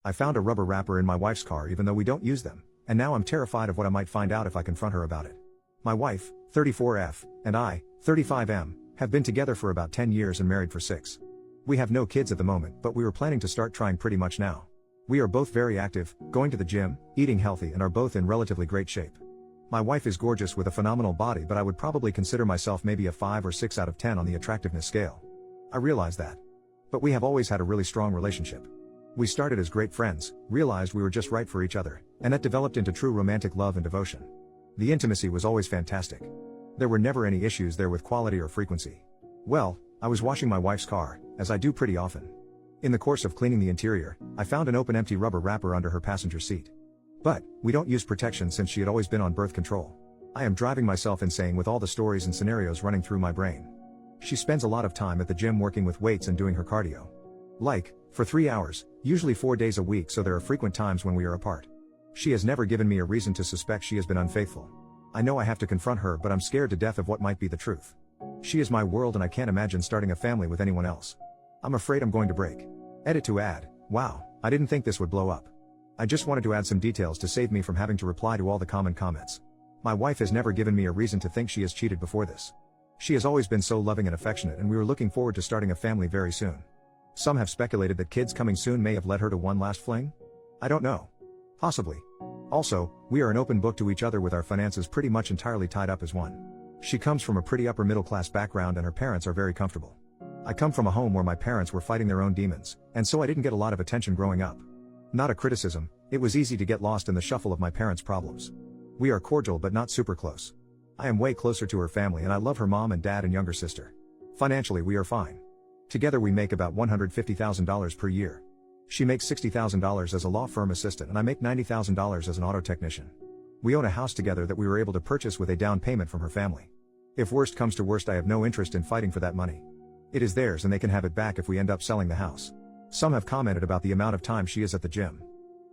I found a rubber wrapper in my wife's car even though we don't use them, and now I'm terrified of what I might find out if I confront her about it. My wife, 34F, and I, 35M, have been together for about 10 years and married for 6. We have no kids at the moment, but we were planning to start trying pretty much now. We are both very active, going to the gym, eating healthy, and are both in relatively great shape. My wife is gorgeous with a phenomenal body, but I would probably consider myself maybe a 5 or 6 out of 10 on the attractiveness scale. I realize that. But we have always had a really strong relationship. We started as great friends, realized we were just right for each other, and that developed into true romantic love and devotion. The intimacy was always fantastic. There were never any issues there with quality or frequency. Well, I was washing my wife's car, as I do pretty often. In the course of cleaning the interior, I found an open empty rubber wrapper under her passenger seat. But, we don't use protection since she had always been on birth control. I am driving myself insane with all the stories and scenarios running through my brain. She spends a lot of time at the gym working with weights and doing her cardio. Like, for 3 hours, usually 4 days a week, so there are frequent times when we are apart. She has never given me a reason to suspect she has been unfaithful. I know I have to confront her, but I'm scared to death of what might be the truth. She is my world and I can't imagine starting a family with anyone else. I'm afraid I'm going to break. Edit to add, wow, I didn't think this would blow up. I just wanted to add some details to save me from having to reply to all the common comments. My wife has never given me a reason to think she has cheated before this. She has always been so loving and affectionate, and we were looking forward to starting a family very soon. Some have speculated that kids coming soon may have led her to one last fling? I don't know. Possibly. Also, we are an open book to each other with our finances pretty much entirely tied up as one. She comes from a pretty upper middle class background and her parents are very comfortable. I come from a home where my parents were fighting their own demons, and so I didn't get a lot of attention growing up. Not a criticism, it was easy to get lost in the shuffle of my parents' problems. We are cordial but not super close. I am way closer to her family and I love her mom and dad and younger sister. Financially we are fine. Together we make about $150,000 per year. She makes $60,000 as a law firm assistant and I make $90,000 as an auto technician. We own a house together that we were able to purchase with a down payment from her family. If worst comes to worst, I have no interest in fighting for that money. It is theirs and they can have it back if we end up selling the house. Some have commented about the amount of time she is at the gym.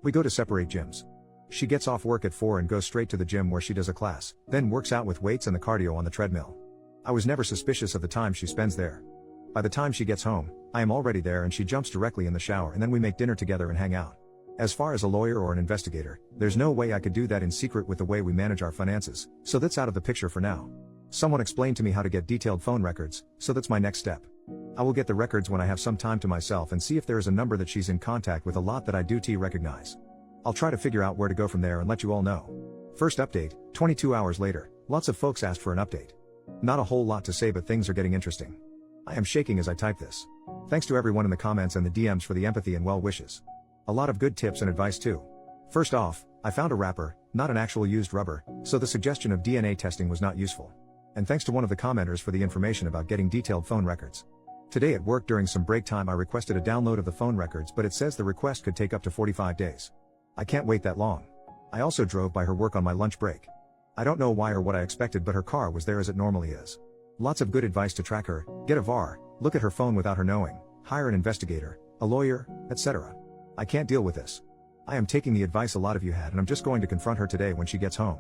We go to separate gyms. She gets off work at 4 and goes straight to the gym where she does a class, then works out with weights and the cardio on the treadmill. I was never suspicious of the time she spends there. By the time she gets home, I am already there and she jumps directly in the shower and then we make dinner together and hang out. As far as a lawyer or an investigator, there's no way I could do that in secret with the way we manage our finances, so that's out of the picture for now. Someone explained to me how to get detailed phone records, so that's my next step. I will get the records when I have some time to myself and see if there is a number that she's in contact with a lot that I do recognize. I'll try to figure out where to go from there and let you all know. First update, 22 hours later, lots of folks asked for an update. Not a whole lot to say, but things are getting interesting. I am shaking as I type this. Thanks to everyone in the comments and the DMs for the empathy and well wishes. A lot of good tips and advice too. First off, I found a wrapper, not an actual used rubber, so the suggestion of DNA testing was not useful. And thanks to one of the commenters for the information about getting detailed phone records. Today at work during some break time I requested a download of the phone records, but it says the request could take up to 45 days. I can't wait that long. I also drove by her work on my lunch break. I don't know why or what I expected, but her car was there as it normally is. Lots of good advice to track her, get a VAR, look at her phone without her knowing, hire an investigator, a lawyer, etc. I can't deal with this. I am taking the advice a lot of you had and I'm just going to confront her today when she gets home.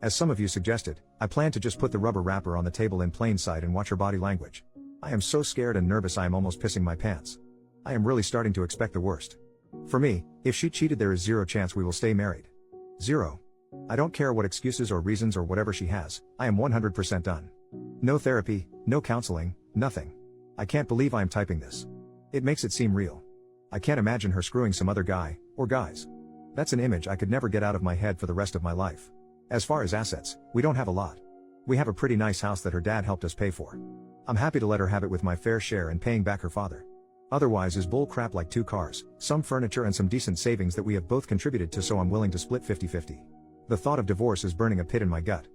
As some of you suggested, I plan to just put the rubber wrapper on the table in plain sight and watch her body language. I am so scared and nervous I am almost pissing my pants. I am really starting to expect the worst. For me, if she cheated there is zero chance we will stay married. Zero. I don't care what excuses or reasons or whatever she has, I am 100% done. No therapy, no counseling, nothing. I can't believe I am typing this. It makes it seem real. I can't imagine her screwing some other guy, or guys. That's an image I could never get out of my head for the rest of my life. As far as assets, we don't have a lot. We have a pretty nice house that her dad helped us pay for. I'm happy to let her have it with my fair share and paying back her father. Otherwise is bull crap like 2 cars, some furniture and some decent savings that we have both contributed to, so I'm willing to split 50-50. The thought of divorce is burning a pit in my gut.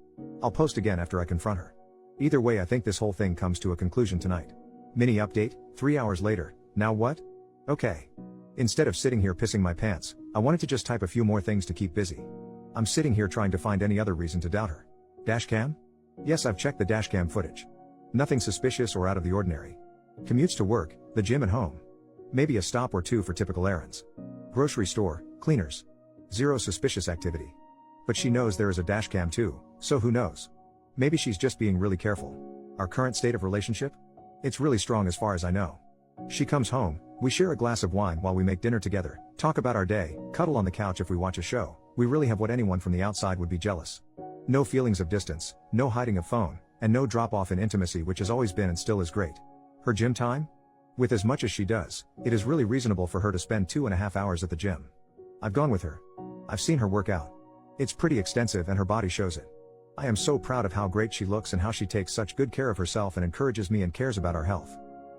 I'll post again after I confront her. Either way, I think this whole thing comes to a conclusion tonight. Mini update, 3 hours later, now what? Okay. Instead of sitting here pissing my pants, I wanted to just type a few more things to keep busy. I'm sitting here trying to find any other reason to doubt her. Dashcam? Yes, I've checked the dashcam footage. Nothing suspicious or out of the ordinary. Commutes to work, the gym and home. Maybe a stop or two for typical errands. Grocery store, cleaners. Zero suspicious activity. But she knows there is a dashcam too, so who knows? Maybe she's just being really careful. Our current state of relationship? It's really strong as far as I know. She comes home, we share a glass of wine while we make dinner together, Talk about our day, cuddle on the couch if we watch a show. We really have what anyone from the outside would be jealous. No feelings of distance, no hiding of phone, and no drop off in intimacy, which has always been and still is great. Her gym time? With as much as she does, it is really reasonable for her to spend 2.5 hours at the gym. I've gone with her. I've seen her work out. It's pretty extensive and her body shows it. I am so proud of how great she looks and how she takes such good care of herself and encourages me and cares about our health.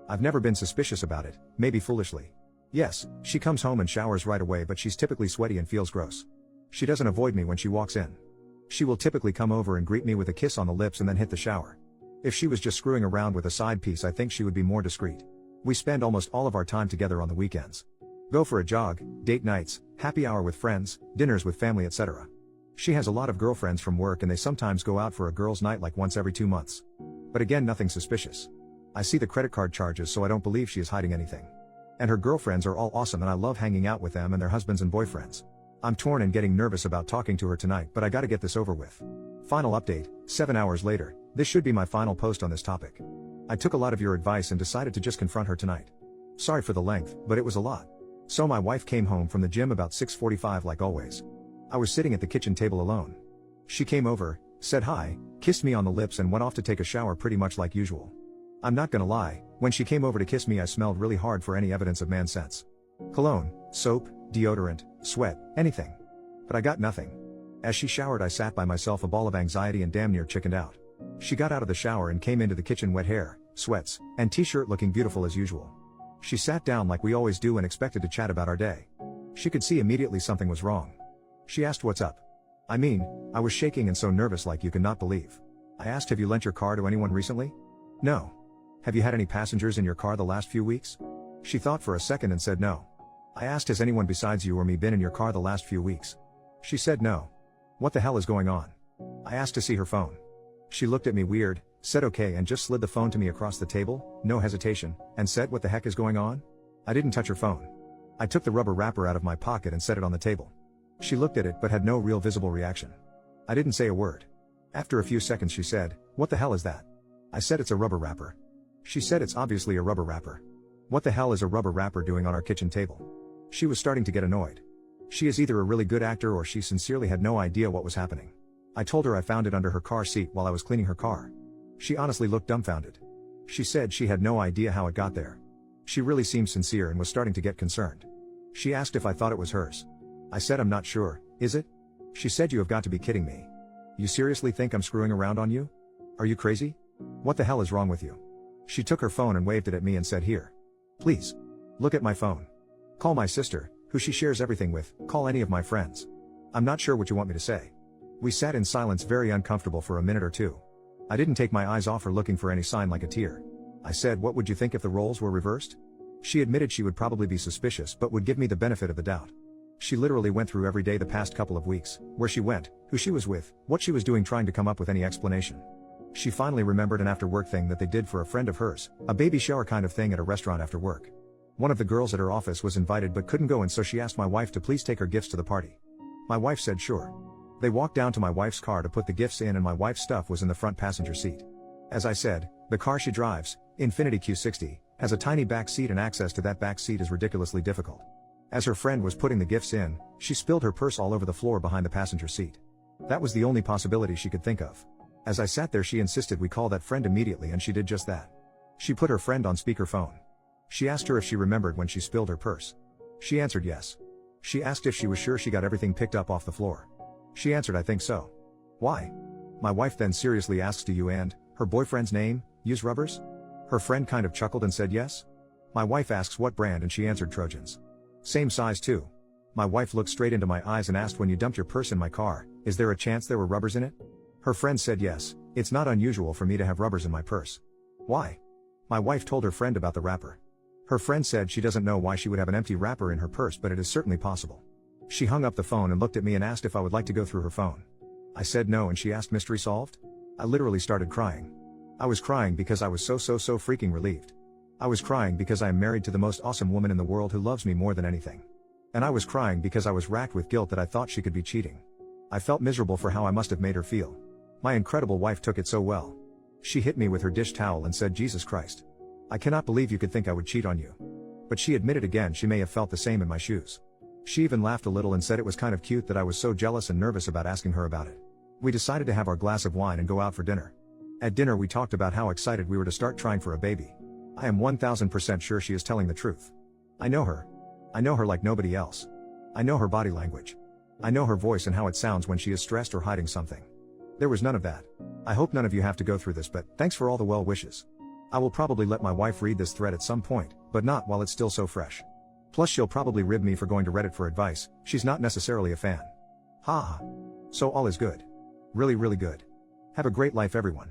I've never been suspicious about it, maybe foolishly. Yes, she comes home and showers right away, but she's typically sweaty and feels gross. She doesn't avoid me when she walks in. She will typically come over and greet me with a kiss on the lips and then hit the shower. If she was just screwing around with a side piece, I think she would be more discreet. We spend almost all of our time together on the weekends. Go for a jog, date nights, happy hour with friends, dinners with family, etc. She has a lot of girlfriends from work and they sometimes go out for a girls' night like once every 2 months. But again, nothing suspicious. I see the credit card charges, so I don't believe she is hiding anything. And her girlfriends are all awesome and I love hanging out with them and their husbands and boyfriends. I'm torn and getting nervous about talking to her tonight, but I gotta get this over with. Final update, 7 hours later. This should be my final post on this topic. I took a lot of your advice and decided to just confront her tonight. Sorry for the length, but it was a lot. So my wife came home from the gym about 6:45 like always. I was sitting at the kitchen table alone. She came over, said hi, kissed me on the lips and went off to take a shower pretty much like usual. I'm not gonna lie, when she came over to kiss me I smelled really hard for any evidence of man sense. Cologne, soap, deodorant, sweat, anything. But I got nothing. As she showered I sat by myself, a ball of anxiety and damn near chickened out. She got out of the shower and came into the kitchen, wet hair, sweats, and t-shirt, looking beautiful as usual. She sat down like we always do and expected to chat about our day. She could see immediately something was wrong. She asked what's up. I was shaking and so nervous like you cannot believe. I asked, have you lent your car to anyone recently? No. Have you had any passengers in your car the last few weeks? She thought for a second and said no. I asked, has anyone besides you or me been in your car the last few weeks? She said no. What the hell is going on? I asked to see her phone. She looked at me weird, said okay and just slid the phone to me across the table, no hesitation, and said, what the heck is going on? I didn't touch her phone. I took the rubber wrapper out of my pocket and set it on the table. She looked at it but had no real visible reaction. I didn't say a word. After a few seconds she said, what the hell is that? I said, it's a rubber wrapper. She said, it's obviously a rubber wrapper. What the hell is a rubber wrapper doing on our kitchen table? She was starting to get annoyed. She is either a really good actor or she sincerely had no idea what was happening. I told her I found it under her car seat while I was cleaning her car. She honestly looked dumbfounded. She said she had no idea how it got there. She really seemed sincere and was starting to get concerned. She asked if I thought it was hers. I said, I'm not sure, is it? She said, you have got to be kidding me. You seriously think I'm screwing around on you? Are you crazy? What the hell is wrong with you? She took her phone and waved it at me and said, here. Please. Look at my phone. Call my sister, who she shares everything with, call any of my friends. I'm not sure what you want me to say. We sat in silence, very uncomfortable for a minute or two. I didn't take my eyes off her, looking for any sign like a tear. I said, what would you think if the roles were reversed? She admitted she would probably be suspicious but would give me the benefit of the doubt. She literally went through every day the past couple of weeks, where she went, who she was with, what she was doing, trying to come up with any explanation. She finally remembered an after-work thing that they did for a friend of hers, a baby shower kind of thing at a restaurant after work. One of the girls at her office was invited but couldn't go, and so she asked my wife to please take her gifts to the party. My wife said sure. They walked down to my wife's car to put the gifts in and my wife's stuff was in the front passenger seat. As I said, the car she drives, Infiniti Q60, has a tiny back seat and access to that back seat is ridiculously difficult. As her friend was putting the gifts in, she spilled her purse all over the floor behind the passenger seat. That was the only possibility she could think of. As I sat there, she insisted we call that friend immediately, and she did just that. She put her friend on speakerphone. She asked her if she remembered when she spilled her purse. She answered yes. She asked if she was sure she got everything picked up off the floor. She answered, I think so. Why? My wife then seriously asks, do you and her boyfriend's name use rubbers? Her friend kind of chuckled and said yes. My wife asks what brand and she answered Trojans. Same size too. My wife looked straight into my eyes and asked, when you dumped your purse in my car, is there a chance there were rubbers in it? Her friend said yes, it's not unusual for me to have rubbers in my purse. Why? My wife told her friend about the wrapper. Her friend said she doesn't know why she would have an empty wrapper in her purse, but it is certainly possible. She hung up the phone and looked at me and asked if I would like to go through her phone. I said no, and she asked, mystery solved? I literally started crying. I was crying because I was so freaking relieved. I was crying because I am married to the most awesome woman in the world who loves me more than anything. And I was crying because I was racked with guilt that I thought she could be cheating. I felt miserable for how I must have made her feel. My incredible wife took it so well. She hit me with her dish towel and said, Jesus Christ. I cannot believe you could think I would cheat on you. But she admitted again she may have felt the same in my shoes. She even laughed a little and said it was kind of cute that I was so jealous and nervous about asking her about it. We decided to have our glass of wine and go out for dinner. At dinner we talked about how excited we were to start trying for a baby. I am 1000% sure she is telling the truth. I know her. I know her like nobody else. I know her body language. I know her voice and how it sounds when she is stressed or hiding something. There was none of that. I hope none of you have to go through this, but thanks for all the well wishes. I will probably let my wife read this thread at some point, but not while it's still so fresh. Plus she'll probably rib me for going to Reddit for advice, she's not necessarily a fan. Haha. So all is good. Really, really good. Have a great life everyone.